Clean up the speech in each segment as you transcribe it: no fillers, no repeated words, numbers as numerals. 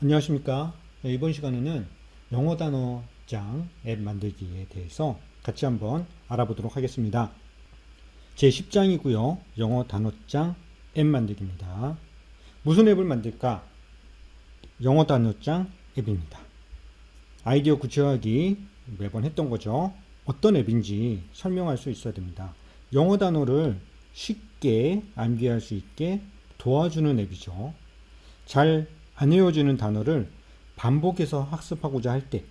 안녕하십니까. 이번 시간에는 영어 단어장 앱 만들기에 대해서 같이 한번 알아보도록 하겠습니다. 제 10장이고요. 영어 단어장 앱 만들기입니다. 무슨 앱을 만들까? 영어 단어장 앱입니다. 아이디어 구체화하기 매번 했던 거죠. 어떤 앱인지 설명할 수 있어야 됩니다. 영어 단어를 쉽게 암기할 수 있게 도와주는 앱이죠. 잘 안 외워지는 단어를 반복해서 학습하고자 할 때,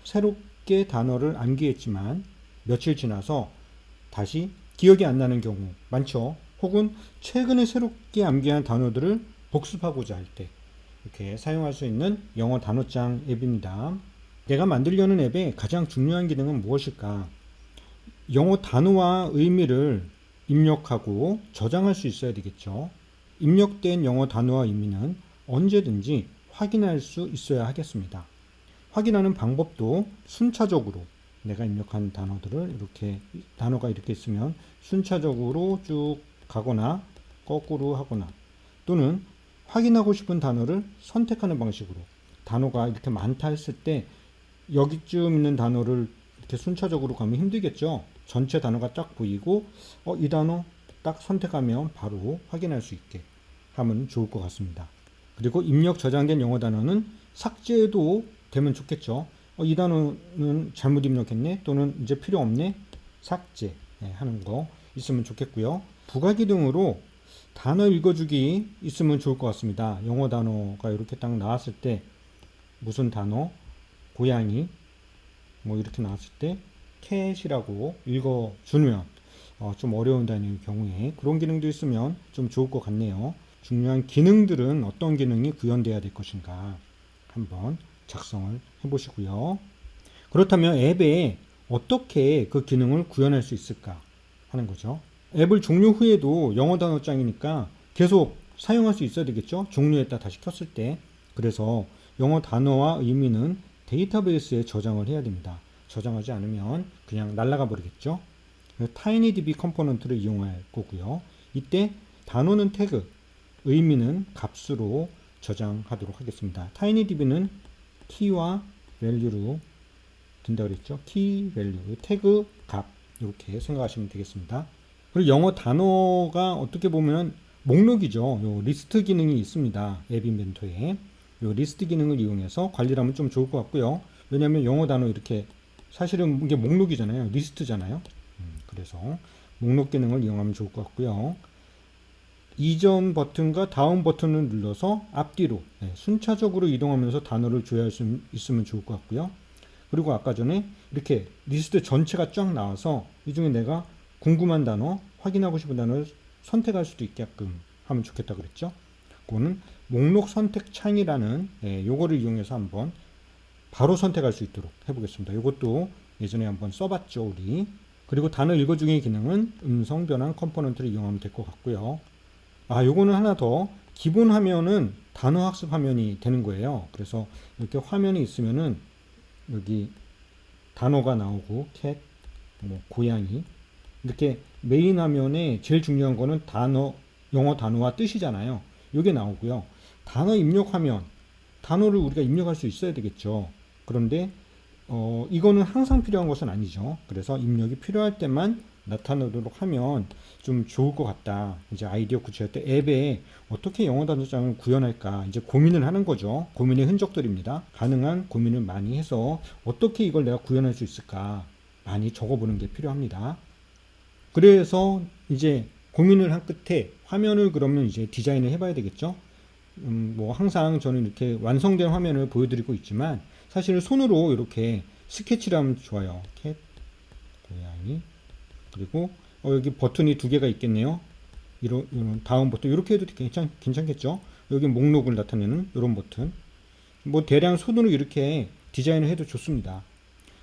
새롭게 단어를 암기했지만 며칠 지나서 다시 기억이 안 나는 경우 많죠. 혹은 최근에 새롭게 암기한 단어들을 복습하고자 할 때 이렇게 사용할 수 있는 영어 단어장 앱입니다. 내가 만들려는 앱의 가장 중요한 기능은 무엇일까? 영어 단어와 의미를 입력하고 저장할 수 있어야 되겠죠. 입력된 영어 단어와 의미는 언제든지 확인할 수 있어야 하겠습니다. 확인하는 방법도 순차적으로 내가 입력한 단어들을 단어가 이렇게 있으면 순차적으로 쭉 가거나 거꾸로 하거나 또는 확인하고 싶은 단어를 선택하는 방식으로 단어가 이렇게 많다 했을 때 여기쯤 있는 단어를 이렇게 순차적으로 가면 힘들겠죠. 전체 단어가 딱 보이고 이 단어 딱 선택하면 바로 확인할 수 있게 하면 좋을 것 같습니다. 그리고 입력 저장된 영어 단어는 삭제도 되면 좋겠죠. 이 단어는 잘못 입력했네 또는 이제 필요 없네 삭제 하는 거 있으면 좋겠고요. 부가 기능으로 단어 읽어주기 있으면 좋을 것 같습니다. 영어 단어가 이렇게 딱 나왔을 때 무슨 단어 고양이 뭐 이렇게 나왔을 때 캣이라고 읽어주면 좀 어려운 단어의 경우에 그런 기능도 있으면 좀 좋을 것 같네요. 중요한 기능들은 어떤 기능이 구현되어야 될 것인가 한번 작성을 해보시고요. 그렇다면 앱에 어떻게 그 기능을 구현할 수 있을까 하는 거죠. 앱을 종료 후에도 영어 단어장이니까 계속 사용할 수 있어야 되겠죠. 종료했다 다시 켰을 때. 그래서 영어 단어와 의미는 데이터베이스에 저장을 해야 됩니다. 저장하지 않으면 그냥 날아가 버리겠죠. 타이니DB 컴포넌트를 이용할 거고요. 이때 단어는 태그, 의미는 값으로 저장하도록 하겠습니다. 타이니DB는 키와 밸류로 된다고 그랬죠. 키, 밸류, 태그, 값 이렇게 생각하시면 되겠습니다. 그리고 영어 단어가 어떻게 보면 목록이죠. 요 리스트 기능이 있습니다. 앱 인벤토에 요 리스트 기능을 이용해서 관리를 하면 좀 좋을 것 같고요. 왜냐하면 영어 단어 이렇게 사실은 이게 목록이잖아요. 리스트잖아요. 그래서 목록 기능을 이용하면 좋을 것 같고요. 이전 버튼과 다음 버튼을 눌러서 앞뒤로 순차적으로 이동하면서 단어를 조회할 수 있으면 좋을 것 같고요. 그리고 아까 전에 이렇게 리스트 전체가 쫙 나와서 이 중에 내가 궁금한 단어, 확인하고 싶은 단어를 선택할 수도 있게끔 하면 좋겠다 그랬죠. 그거는 목록 선택 창이라는 요거를 이용해서 한번 바로 선택할 수 있도록 해보겠습니다. 이것도 예전에 한번 써봤죠, 우리. 그리고 단어 읽어주기 기능은 음성 변환 컴포넌트를 이용하면 될 것 같고요. 요거는 하나 더. 기본 화면은 단어 학습 화면이 되는 거예요. 그래서 이렇게 화면이 있으면은 여기 단어가 나오고 캣, 뭐 고양이 이렇게 메인 화면에 제일 중요한 거는 단어, 영어 단어와 뜻이잖아요. 이게 나오고요. 단어 입력 화면, 단어를 우리가 입력할 수 있어야 되겠죠. 그런데 이거는 항상 필요한 것은 아니죠. 그래서 입력이 필요할 때만 나타나도록 하면 좀 좋을 것 같다. 이제 아이디어 구체할 때 앱에 어떻게 영어 단어장을 구현할까 이제 고민을 하는 거죠. 고민의 흔적들입니다. 가능한 고민을 많이 해서 어떻게 이걸 내가 구현할 수 있을까 많이 적어보는 게 필요합니다. 그래서 이제 고민을 한 끝에 화면을 그러면 이제 디자인을 해봐야 되겠죠. 뭐 항상 저는 이렇게 완성된 화면을 보여드리고 있지만 사실은 손으로 이렇게 스케치를 하면 좋아요. 캣, 고양이, 그리고 여기 버튼이 두 개가 있겠네요. 이런 다음 버튼 이렇게 해도 괜찮겠죠. 여기 목록을 나타내는 이런 버튼. 뭐 대량 손으로 이렇게 디자인을 해도 좋습니다.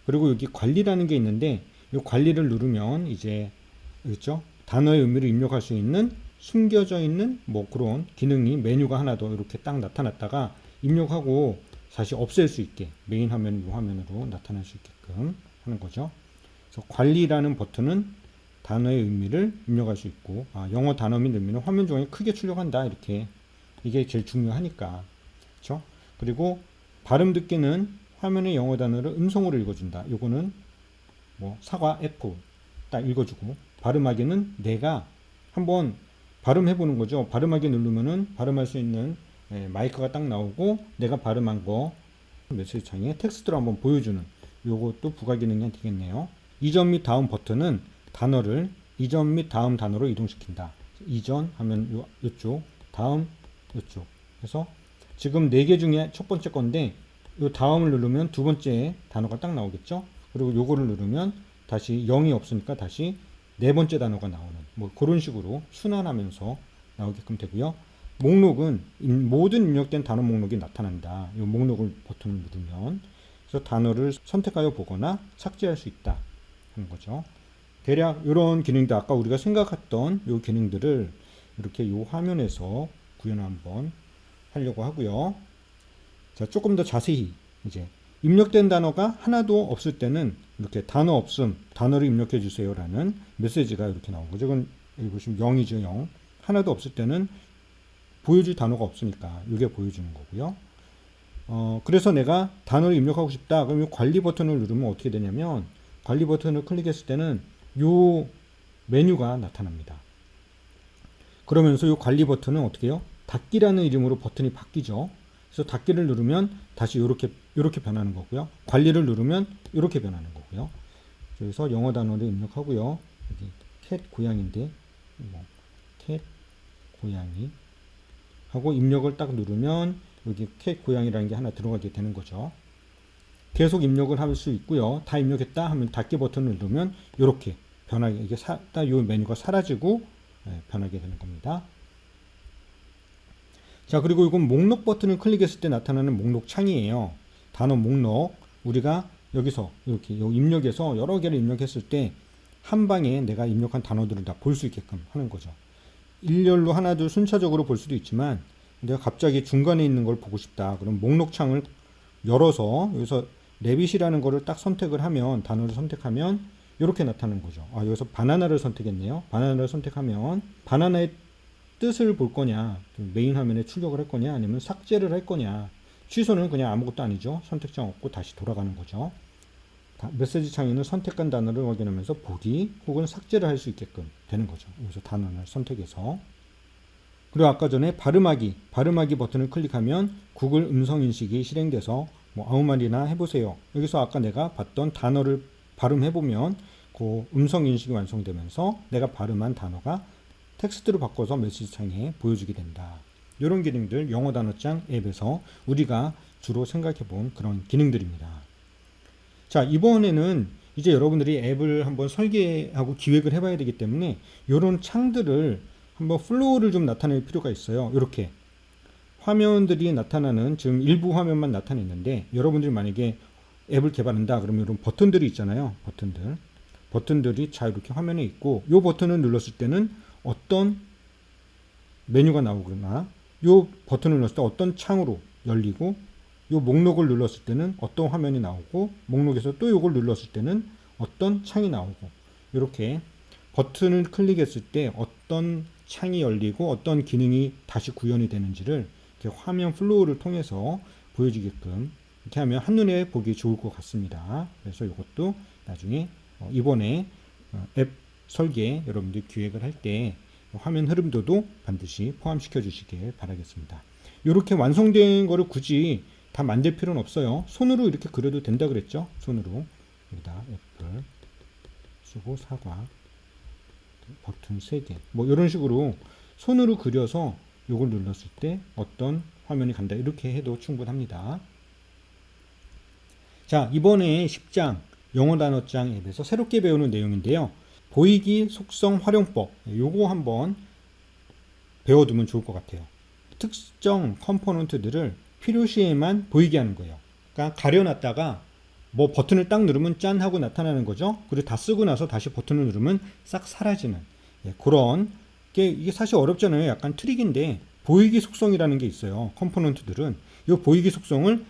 그리고 여기 관리라는 게 있는데 이 관리를 누르면 이제 그렇죠? 단어의 의미를 입력할 수 있는 숨겨져 있는 뭐 그런 기능이 메뉴가 하나 더 이렇게 딱 나타났다가 입력하고 다시 없앨 수 있게 메인 화면 이 화면으로 나타날 수 있게끔 하는 거죠. 그래서 관리라는 버튼은 단어의 의미를 입력할 수 있고 영어 단어 및 의미는 화면 중에 크게 출력한다 이렇게 이게 제일 중요하니까 그렇죠? 그리고 발음 듣기는 화면의 영어 단어를 음성으로 읽어준다. 요거는 뭐 사과 F 딱 읽어주고, 발음하기는 내가 한번 발음해보는 거죠. 발음하기 누르면은 발음할 수 있는 마이크가 딱 나오고 내가 발음한 거 메시지 창에 텍스트로 한번 보여주는, 요것도 부가 기능이 되겠네요. 이전 및 다음 버튼은 단어를 이전 및 다음 단어로 이동시킨다. 이전 하면 요쪽, 다음 요쪽. 그래서 지금 4개 중에 첫 번째 건데 요 다음을 누르면 두 번째 단어가 딱 나오겠죠. 그리고 요거를 누르면 다시 0이 없으니까 다시 네 번째 단어가 나오는, 뭐 그런 식으로 순환하면서 나오게끔 되고요. 목록은 모든 입력된 단어 목록이 나타난다. 이 목록을 버튼을 누르면, 그래서 단어를 선택하여 보거나 삭제할 수 있다 하는 거죠. 대략 이런 기능도 아까 우리가 생각했던 이 기능들을 이렇게 이 화면에서 구현을 한번 하려고 하고요. 자, 조금 더 자세히 이제 입력된 단어가 하나도 없을 때는 이렇게 단어 없음, 단어를 입력해 주세요 라는 메시지가 이렇게 나온 거죠. 이건 여기 보시면 0이죠. 0. 하나도 없을 때는 보여줄 단어가 없으니까 이게 보여주는 거고요. 그래서 내가 단어를 입력하고 싶다. 그럼 이 관리 버튼을 누르면 어떻게 되냐면, 관리 버튼을 클릭했을 때는 이 메뉴가 나타납니다. 그러면서 이 관리 버튼은 어떻게 해요? 닫기라는 이름으로 버튼이 바뀌죠. 그래서 닫기를 누르면 다시 이렇게 변하는 거고요. 관리를 누르면 이렇게 변하는 거고요. 그래서 영어 단어를 입력하고요. 여기 캣 고양인데 캣 고양이 하고 입력을 딱 누르면 여기 캣 고양이라는 게 하나 들어가게 되는 거죠. 계속 입력을 할 수 있고요. 다 입력했다 하면 닫기 버튼을 누르면 이렇게 변하게, 이게 이 메뉴가 사라지고 변하게 되는 겁니다. 자, 그리고 이건 목록 버튼을 클릭했을 때 나타나는 목록 창이에요. 단어 목록. 우리가 여기서 이렇게 입력해서 여러 개를 입력했을 때 한 방에 내가 입력한 단어들을 다 볼 수 있게끔 하는 거죠. 일렬로 하나 둘 순차적으로 볼 수도 있지만 내가 갑자기 중간에 있는 걸 보고 싶다. 그럼 목록 창을 열어서 여기서 레빗이라는 거를 딱 선택을 하면, 단어를 선택하면 이렇게 나타나는 거죠. 여기서 바나나를 선택했네요. 바나나를 선택하면 바나나의 뜻을 볼 거냐, 메인 화면에 출력을 할 거냐, 아니면 삭제를 할 거냐. 취소는 그냥 아무것도 아니죠. 선택장 없고 다시 돌아가는 거죠. 메시지 창에는 선택한 단어를 확인하면서 보기 혹은 삭제를 할 수 있게끔 되는 거죠. 여기서 단어를 선택해서. 그리고 아까 전에 발음하기 버튼을 클릭하면 구글 음성 인식이 실행돼서 뭐 아무 말이나 해보세요. 여기서 아까 내가 봤던 단어를 발음해보면 그 음성 인식이 완성되면서 내가 발음한 단어가 텍스트로 바꿔서 메시지 창에 보여주게 된다. 이런 기능들 영어 단어장 앱에서 우리가 주로 생각해 본 그런 기능들입니다. 자, 이번에는 이제 여러분들이 앱을 한번 설계하고 기획을 해봐야 되기 때문에 이런 창들을 한번 플로우를 좀 나타낼 필요가 있어요. 이렇게 화면들이 나타나는, 지금 일부 화면만 나타냈는데 여러분들이 만약에 앱을 개발한다 그러면 이런 버튼들이 있잖아요. 버튼들이 자 이렇게 화면에 있고, 이 버튼을 눌렀을 때는 어떤 메뉴가 나오거나, 이 버튼을 눌렀을 때 어떤 창으로 열리고, 이 목록을 눌렀을 때는 어떤 화면이 나오고, 목록에서 또 이걸 눌렀을 때는 어떤 창이 나오고, 이렇게 버튼을 클릭했을 때 어떤 창이 열리고 어떤 기능이 다시 구현이 되는지를 이렇게 화면 플로우를 통해서 보여주게끔 이렇게 하면 한눈에 보기 좋을 것 같습니다. 그래서 이것도 나중에 이번에 앱 설계 여러분들 기획을 할 때 화면 흐름도도 반드시 포함시켜 주시길 바라겠습니다. 이렇게 완성된 거를 굳이 다 만들 필요는 없어요. 손으로 이렇게 그려도 된다 그랬죠. 손으로 여기다 애플 쓰고 사과 버튼 3개 뭐 이런 식으로 손으로 그려서 요걸 눌렀을 때 어떤 화면이 간다, 이렇게 해도 충분합니다. 자, 이번에 10장 영어 단어장 앱에서 새롭게 배우는 내용인데요. 보이기 속성 활용법, 요거 한번 배워두면 좋을 것 같아요. 특정 컴포넌트들을 필요시에만 보이게 하는 거예요. 그러니까 가려놨다가 뭐 버튼을 딱 누르면 짠 하고 나타나는 거죠. 그리고 다 쓰고 나서 다시 버튼을 누르면 싹 사라지는, 그런 게, 이게 사실 어렵잖아요. 약간 트릭인데, 보이기 속성이라는 게 있어요. 컴포넌트들은 이 보이기 속성을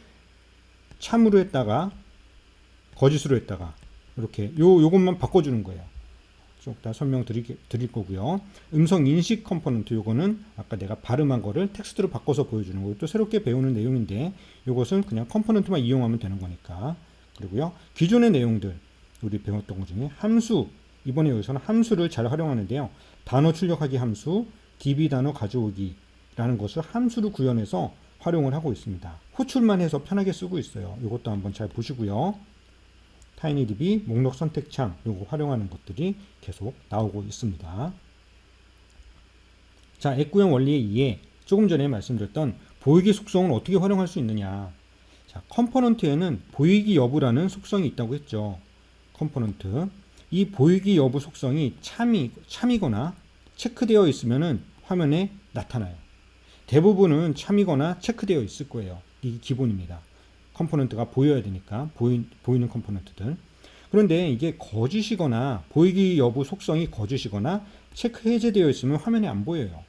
참으로 했다가 거짓으로 했다가 이렇게 요것만 바꿔주는 거예요. 쭉 다 드릴 거고요. 음성 인식 컴포넌트, 요거는 아까 내가 발음한 거를 텍스트로 바꿔서 보여주는 거고, 또 새롭게 배우는 내용인데 이것은 그냥 컴포넌트만 이용하면 되는 거니까. 그리고요, 기존의 내용들 우리 배웠던 것 중에 함수, 이번에 여기서는 함수를 잘 활용하는데요. 단어 출력하기 함수, DB 단어 가져오기 라는 것을 함수로 구현해서 활용을 하고 있습니다. 호출만 해서 편하게 쓰고 있어요. 이것도 한번 잘 보시고요. 타이니DB 목록 선택창 요거 활용하는 것들이 계속 나오고 있습니다. 자, 액구형 원리에 의해 조금 전에 말씀드렸던 보이기 속성을 어떻게 활용할 수 있느냐. 자, 컴포넌트에는 보이기 여부라는 속성이 있다고 했죠. 컴포넌트. 이 보이기 여부 속성이 참이거나 체크되어 있으면은 화면에 나타나요. 대부분은 참이거나 체크되어 있을 거예요. 이게 기본입니다. 컴포넌트가 보여야 되니까, 보이는 컴포넌트들. 그런데 이게 거짓이거나 보이기 여부 속성이 거짓이거나 체크 해제되어 있으면 화면에 안 보여요.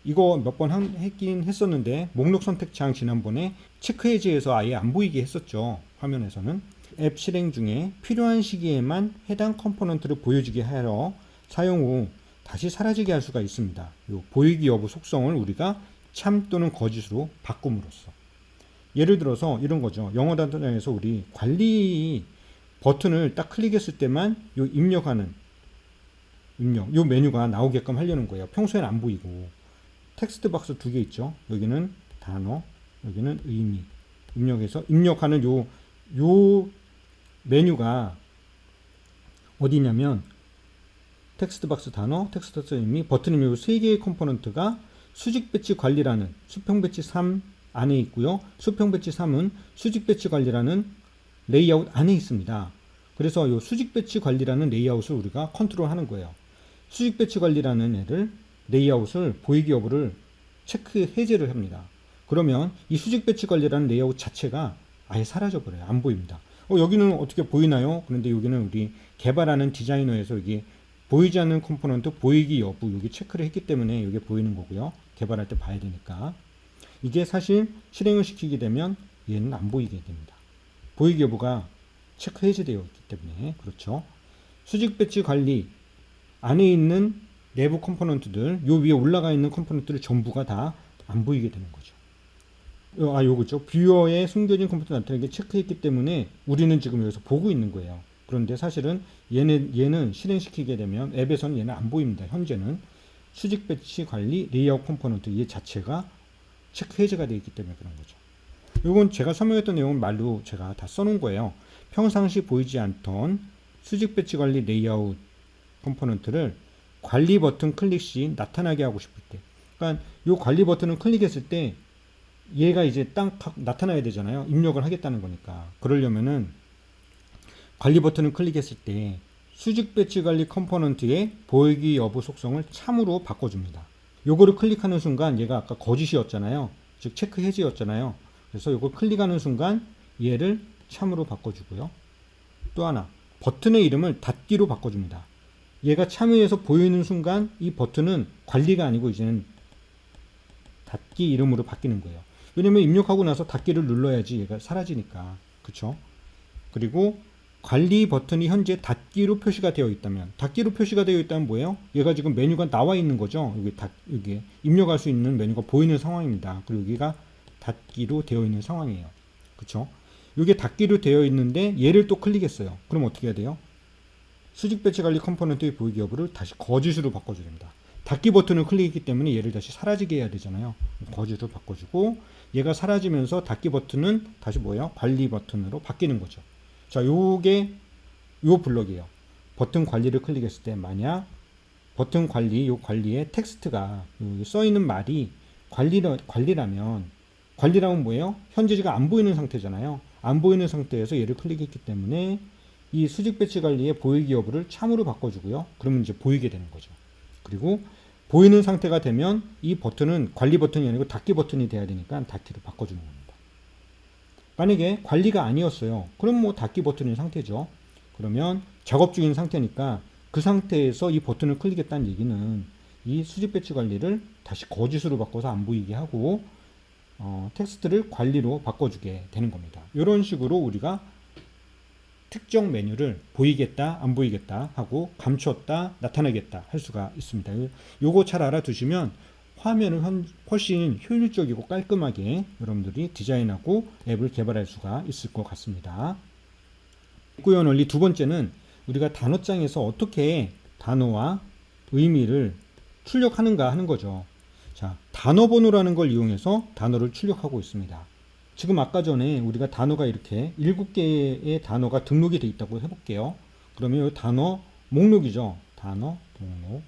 이거 몇 번 했긴 했었는데, 목록 선택창 지난번에 체크 해제해서 아예 안 보이게 했었죠. 화면에서는. 앱 실행 중에 필요한 시기에만 해당 컴포넌트를 보여지게 하여 사용 후 다시 사라지게 할 수가 있습니다. 요 보이기 여부 속성을 우리가 참 또는 거짓으로 바꿈으로써. 예를 들어서 이런 거죠. 영어 단어에서 우리 관리 버튼을 딱 클릭했을 때만 요 입력, 요 메뉴가 나오게끔 하려는 거예요. 평소에는 안 보이고. 텍스트 박스 두 개 있죠. 여기는 단어, 여기는 의미. 입력해서 입력하는 요 메뉴가 어디냐면 텍스트 박스 단어, 텍스트 박스 의미, 버튼이 요 세 개의 컴포넌트가 수직 배치 관리라는 수평 배치 3 안에 있고요. 수평 배치 3은 수직 배치 관리라는 레이아웃 안에 있습니다. 그래서 이 수직 배치 관리라는 레이아웃을 우리가 컨트롤하는 거예요. 수직 배치 관리라는 애를 레이아웃을 보이기 여부를 체크 해제를 합니다. 그러면 이 수직 배치 관리라는 레이아웃 자체가 아예 사라져 버려요. 안 보입니다. 여기는 어떻게 보이나요? 그런데 여기는 우리 개발하는 디자이너에서 이게 보이지 않는 컴포넌트 보이기 여부 여기 체크를 했기 때문에 이게 보이는 거고요. 개발할 때 봐야 되니까. 이게 사실 실행을 시키게 되면 얘는 안 보이게 됩니다. 보이기 여부가 체크 해제되어 있기 때문에. 그렇죠. 수직 배치 관리 안에 있는 내부 컴포넌트들, 요 위에 올라가 있는 컴포넌트들 전부가 다 안 보이게 되는 거죠. 요거죠. 뷰어에 숨겨진 컴포넌트 나타나게 체크했기 때문에 우리는 지금 여기서 보고 있는 거예요. 그런데 사실은 얘는 실행시키게 되면 앱에서는 얘는 안 보입니다. 현재는 수직 배치 관리 레이아웃 컴포넌트 얘 자체가 체크 해제가 되어 있기 때문에 그런 거죠. 이건 제가 설명했던 내용을 말로 제가 다 써놓은 거예요. 평상시 보이지 않던 수직 배치 관리 레이아웃 컴포넌트를 관리 버튼 클릭 시 나타나게 하고 싶을 때, 그러니까 이 관리 버튼을 클릭했을 때 얘가 이제 딱 나타나야 되잖아요. 입력을 하겠다는 거니까. 그러려면은 관리 버튼을 클릭했을 때 수직 배치 관리 컴포넌트의 보이기 여부 속성을 참으로 바꿔줍니다. 요거를 클릭하는 순간 얘가 아까 거짓이었잖아요. 즉 체크 해제였잖아요. 그래서 요걸 클릭하는 순간 얘를 참으로 바꿔주고요. 또 하나, 버튼의 이름을 닫기로 바꿔줍니다. 얘가 참여해서 보이는 순간 이 버튼은 관리가 아니고 이제는 닫기 이름으로 바뀌는 거예요. 왜냐면 입력하고 나서 닫기를 눌러야지 얘가 사라지니까. 그쵸? 그리고 관리 버튼이 현재 닫기로 표시가 되어 있다면, 닫기로 표시가 되어 있다면 뭐예요? 얘가 지금 메뉴가 나와 있는 거죠. 여기 입력할 수 있는 메뉴가 보이는 상황입니다. 그리고 여기가 닫기로 되어 있는 상황이에요. 그쵸? 이게 닫기로 되어 있는데 얘를 또 클릭했어요. 그럼 어떻게 해야 돼요? 수직 배치 관리 컴포넌트의 보이기 여부를 다시 거짓으로 바꿔줘야 됩니다. 닫기 버튼을 클릭했기 때문에 얘를 다시 사라지게 해야 되잖아요. 거짓으로 바꿔주고, 얘가 사라지면서 닫기 버튼은 다시 뭐예요? 관리 버튼으로 바뀌는 거죠. 자, 요게 요 블럭이에요. 버튼 관리를 클릭했을 때 만약 버튼 관리, 요 관리에 텍스트가 써 있는 말이 관리라면 뭐예요? 현재지가 안 보이는 상태잖아요. 안 보이는 상태에서 얘를 클릭했기 때문에 이 수직 배치 관리의 보이기 여부를 참으로 바꿔주고요. 그러면 이제 보이게 되는 거죠. 그리고 보이는 상태가 되면 이 버튼은 관리 버튼이 아니고 닫기 버튼이 돼야 되니까 닫기로 바꿔주는 겁니다. 만약에 관리가 아니었어요. 그럼 뭐 닫기 버튼인 상태죠. 그러면 작업 중인 상태니까 그 상태에서 이 버튼을 클릭했다는 얘기는 이 수직 배치 관리를 다시 거짓으로 바꿔서 안 보이게 하고 텍스트를 관리로 바꿔주게 되는 겁니다. 이런 식으로 우리가 특정 메뉴를 보이겠다, 안 보이겠다 하고 감췄다, 나타내겠다 할 수가 있습니다. 요거 잘 알아두시면 화면을 훨씬 효율적이고 깔끔하게 여러분들이 디자인하고 앱을 개발할 수가 있을 것 같습니다. 구현 원리 두 번째는 우리가 단어장에서 어떻게 단어와 의미를 출력하는가 하는 거죠. 자, 단어 번호라는 걸 이용해서 단어를 출력하고 있습니다. 지금 아까 전에 우리가 단어가 이렇게 7개의 단어가 등록이 되어 있다고 해볼게요. 그러면 이 단어 목록이죠. 단어 목록.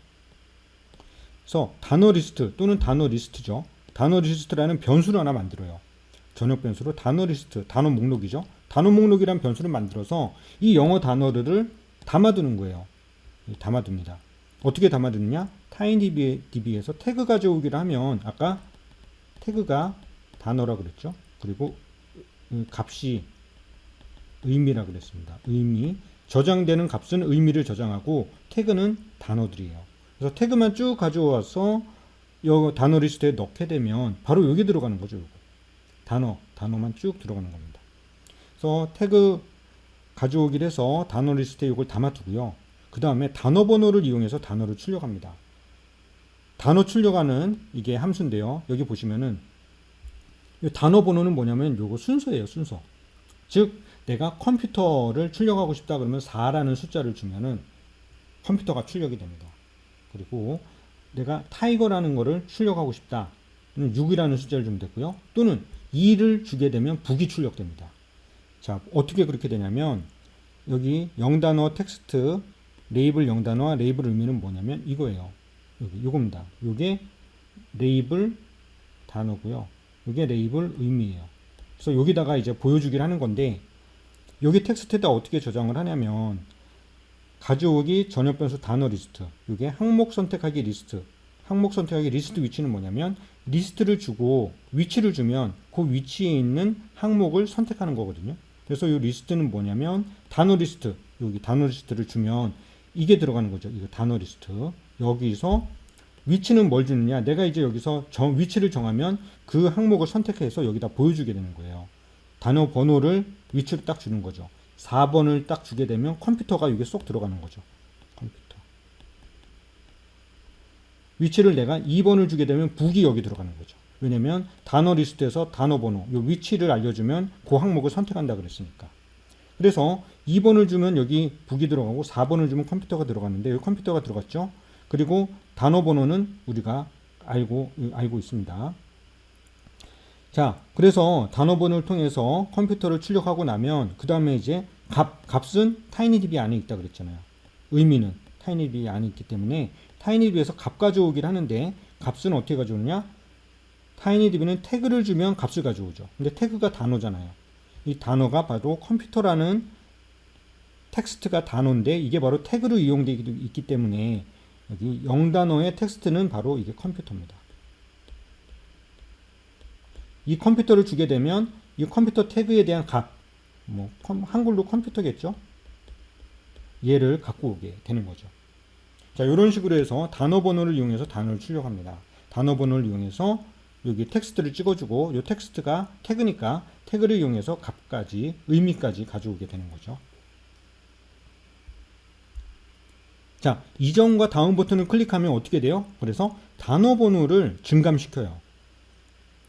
그래서 단어 리스트 또는 단어 리스트죠. 단어 리스트라는 변수를 하나 만들어요. 전역 변수로 단어 리스트, 단어 목록이죠. 단어 목록이란 변수를 만들어서 이 영어 단어들을 담아두는 거예요. 담아둡니다. 어떻게 담아두느냐? 타이니DB에서 태그 가져오기를 하면 아까 태그가 단어라 그랬죠. 그리고 값이 의미라 그랬습니다. 의미. 저장되는 값은 의미를 저장하고 태그는 단어들이에요. 그래서 태그만 쭉 가져와서 이 단어 리스트에 넣게 되면 바로 여기 들어가는 거죠. 단어만 쭉 들어가는 겁니다. 그래서 태그 가져오기를 해서 단어 리스트에 이걸 담아두고요. 그 다음에 단어 번호를 이용해서 단어를 출력합니다. 단어 출력하는 이게 함수인데요. 여기 보시면은 이 단어 번호는 뭐냐면 요거 순서예요. 순서. 즉 내가 컴퓨터를 출력하고 싶다 그러면 4라는 숫자를 주면은 컴퓨터가 출력이 됩니다. 그리고 내가 타이거라는 거를 출력하고 싶다. 6이라는 숫자를 주면 되고요. 또는 2를 주게 되면 북이 출력됩니다. 자, 어떻게 그렇게 되냐면 여기 0단어 텍스트 레이블 0단어와 레이블 의미는 뭐냐면 이거예요. 요겁니다. 요게 레이블 단어고요. 요게 레이블 의미예요. 그래서 여기다가 이제 보여주기를 하는 건데 여기 텍스트에다 어떻게 저장을 하냐면 가져오기 전역 변수 단어 리스트. 요게 항목 선택하기 리스트. 항목 선택하기 리스트 위치는 뭐냐면 리스트를 주고 위치를 주면 그 위치에 있는 항목을 선택하는 거거든요. 그래서 이 리스트는 뭐냐면 단어 리스트. 여기 단어 리스트를 주면 이게 들어가는 거죠. 이거 단어 리스트. 여기서 위치는 뭘 주느냐? 내가 이제 여기서 위치를 정하면 그 항목을 선택해서 여기다 보여주게 되는 거예요. 단어 번호를 위치로 딱 주는 거죠. 4번을 딱 주게 되면 컴퓨터가 여기에 쏙 들어가는 거죠. 컴퓨터. 위치를 내가 2번을 주게 되면 북이 여기 들어가는 거죠. 왜냐면 단어 리스트에서 단어 번호, 요 위치를 알려주면 그 항목을 선택한다 그랬으니까. 그래서 2번을 주면 여기 북이 들어가고 4번을 주면 컴퓨터가 들어갔는데 여기 컴퓨터가 들어갔죠. 그리고 단어 번호는 우리가 알고 있습니다. 자, 그래서 단어 번호를 통해서 컴퓨터를 출력하고 나면 그 다음에 이제 값은 타이니DB 안에 있다 그랬잖아요. 의미는 타이니DB 안에 있기 때문에 타이니DB에서 값 가져오기를 하는데 값은 어떻게 가져오느냐? 타이니DB는 태그를 주면 값을 가져오죠. 근데 태그가 단어잖아요. 이 단어가 바로 컴퓨터라는 텍스트가 단어인데 이게 바로 태그로 이용되어 있기 때문에 여기 0단어의 텍스트는 바로 이게 컴퓨터입니다. 이 컴퓨터를 주게 되면 이 컴퓨터 태그에 대한 값, 한글로 컴퓨터겠죠? 얘를 갖고 오게 되는 거죠. 자, 이런 식으로 해서 단어 번호를 이용해서 단어를 출력합니다. 단어 번호를 이용해서 여기 텍스트를 찍어주고 이 텍스트가 태그니까 태그를 이용해서 값까지 의미까지 가져오게 되는 거죠. 자, 이전과 다음 버튼을 클릭하면 어떻게 돼요? 그래서 단어 번호를 증감시켜요.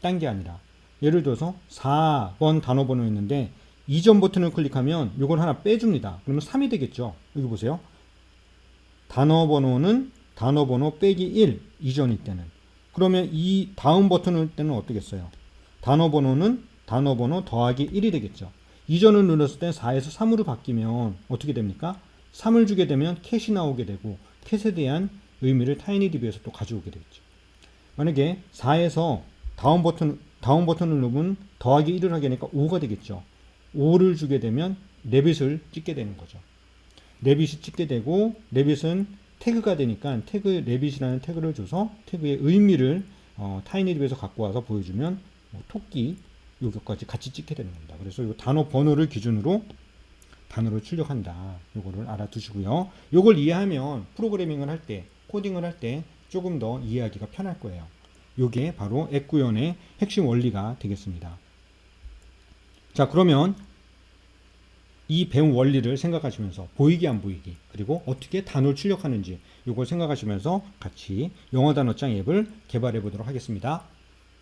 딴 게 아니라 예를 들어서 4번 단어 번호 있는데 이전 버튼을 클릭하면 이걸 하나 빼줍니다. 그러면 3이 되겠죠. 여기 보세요. 단어 번호는 단어 번호 빼기 1 이전일 때는. 그러면 이 다음 버튼을 때는 어떻겠어요? 단어 번호는 단어 번호 더하기 1이 되겠죠. 이전을 눌렀을 때 4에서 3으로 바뀌면 어떻게 됩니까? 3을 주게 되면 캣이 나오게 되고 캣에 대한 의미를 타이니DB에서 또 가져오게 되겠죠. 만약에 4에서 다음 버튼을 누르면 더하기 1을 하게 되니까 5가 되겠죠. 5를 주게 되면 레빗을 찍게 되는 거죠. 레빗이 찍게 되고 레빗은 태그가 되니까 태그 레빗이라는 태그를 줘서 태그의 의미를 타이니DB에서 갖고 와서 보여주면 토끼 요것까지 같이 찍게 되는 겁니다. 그래서 이 단어 번호를 기준으로 단어를 출력한다. 요거를 알아두시고요. 요걸 이해하면 프로그래밍을 할 때, 코딩을 할 때 조금 더 이해하기가 편할 거예요. 요게 바로 앱 구현의 핵심 원리가 되겠습니다. 자, 그러면 이 배운 원리를 생각하시면서 보이기 안 보이기 그리고 어떻게 단어를 출력하는지 이걸 생각하시면서 같이 영어 단어장 앱을 개발해 보도록 하겠습니다.